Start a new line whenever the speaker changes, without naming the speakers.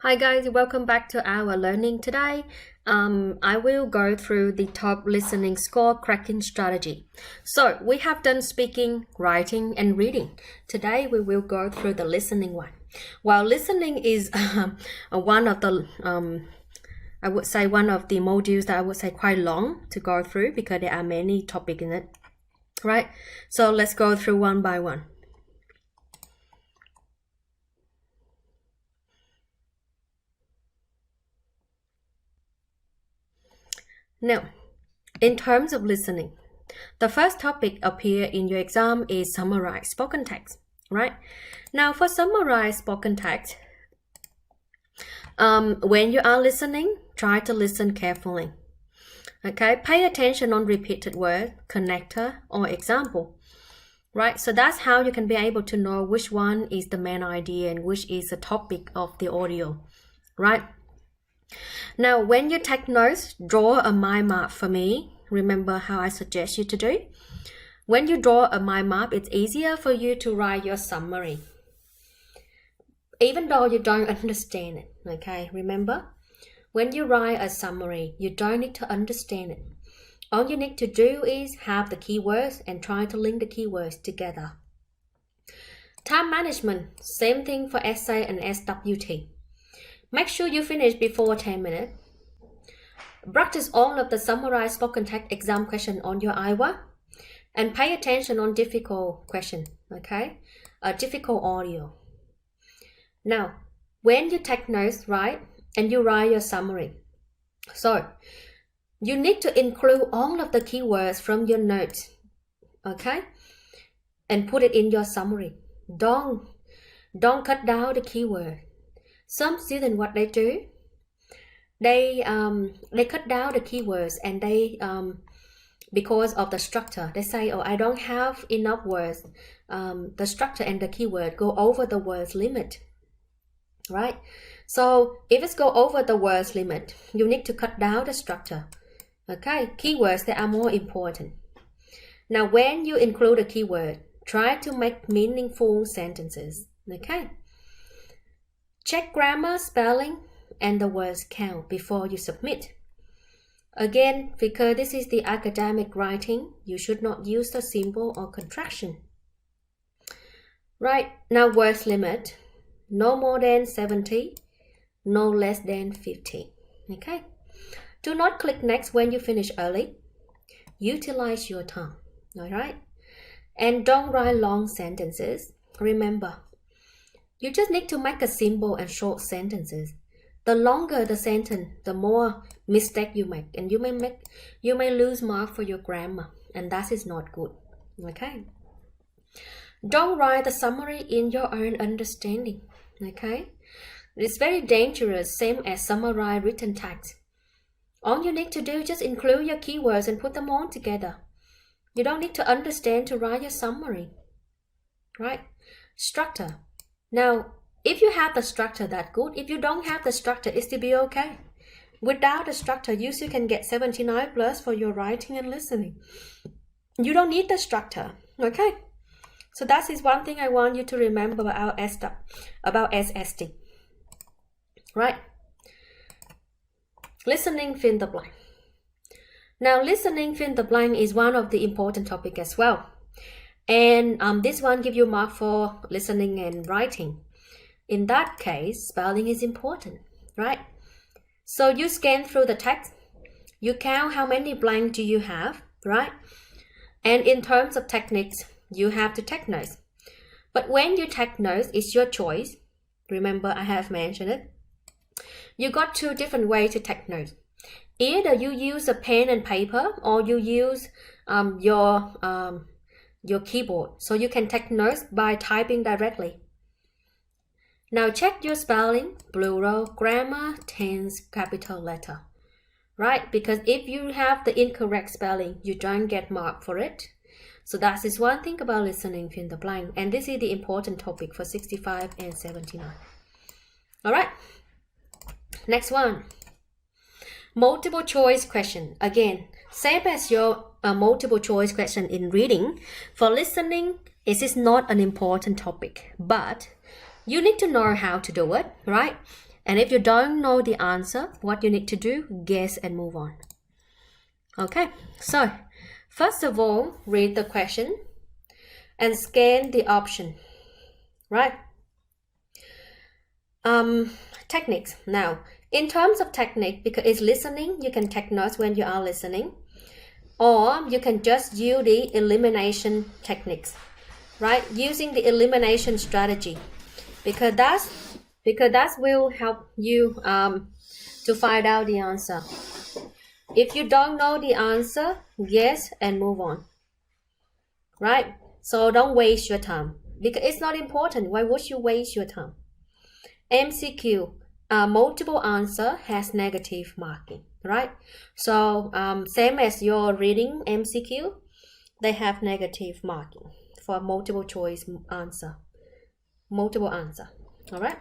Hi guys, welcome back to our learning today. I will go through the top listening score cracking strategy. So we have done speaking, writing, and reading. Today we will go through the listening one. While listening is one of the I would say one of the modules that I would say quite long to go through because there are many topics in it. Right? So let's go through one by one. Now, in terms of listening, the first topic appear in your exam is summarize spoken text, right? Now, for summarize spoken text, when you are listening, try to listen carefully. Okay, pay attention on repeated word, connector, or example, right? So that's how you can be able to know which one is the main idea and which is the topic of the audio, right? Now, when you take notes, draw a mind map for me. Remember how I suggest you to do? When you draw a mind map, it's easier for you to write your summary. Even though you don't understand it, okay? Remember, when you write a summary, you don't need to understand it. All you need to do is have the keywords and try to link the keywords together. Time management, same thing for essay and SWT. Make sure you finish before 10 minutes. Practice all of the summarized spoken text exam question on your IWA and pay attention on difficult question, okay? Difficult audio. Now, when you take notes, right, and you write your summary, so you need to include all of the keywords from your notes, okay? And put it in your summary. Don't cut down the keyword. Some students, what they do, they cut down the keywords and they because of the structure, they say, oh, I don't have enough words. The structure and the keyword go over the words limit, right? So if it's go over the words limit, you need to cut down the structure. Okay, keywords that are more important. Now, when you include a keyword, try to make meaningful sentences. Okay. Check grammar, spelling, and the words count before you submit. Again, because this is the academic writing, you should not use the symbol or contraction. Right, now words limit, no more than 70, no less than 50. Okay. Do not click next when you finish early. Utilize your time. All right. And don't write long sentences. Remember, you just need to make a simple and short sentences. The longer the sentence, the more mistake you make, and you may lose mark for your grammar, and that is not good. Okay. Don't write the summary in your own understanding. Okay. It's very dangerous, same as summarize written text. All you need to do is just include your keywords and put them all together. You don't need to understand to write your summary. Right? Structure. Now, if you have the structure, that's good. If you don't have the structure, it's to be okay. Without the structure, you still can get 79 plus for your writing and listening. You don't need the structure. Okay? So that is one thing I want you to remember about SST. Right? Listening fill the blank. Now, listening fill the blank is one of the important topic as well. And this one give you mark for listening and writing. In that case, spelling is important, right? So you scan through the text, you count how many blank do you have, right? And in terms of techniques, you have to take notes. But when you take notes, it's your choice. Remember, I have mentioned it. You got two different ways to take notes. Either you use a pen and paper, or you use your keyboard, so you can take notes by typing directly. Now check your spelling, plural, grammar, tense, capital letter, right? Because if you have the incorrect spelling, you don't get marked for it. So that is one thing about listening fill the blank, and this is the important topic for 65 and 79. All right, next one. Multiple choice question. Again, same as your multiple choice question in reading. For listening, it is not an important topic, but You need to know how to do it, right? And if you don't know the answer, what you need to do, guess and move on. Okay, so first of all, read the question and scan the option, right? Techniques. Now, in terms of technique, because it's listening, you can take notes when you are listening, or you can just use the elimination techniques, right? Using the elimination strategy, because that will help you to find out the answer. If you don't know the answer, guess and move on, right? So don't waste your time, because it's not important. Why would you waste your time? MCQ, multiple answer has negative marking, right? So same as your reading MCQ, they have negative marking for multiple choice answer, multiple answer. All right.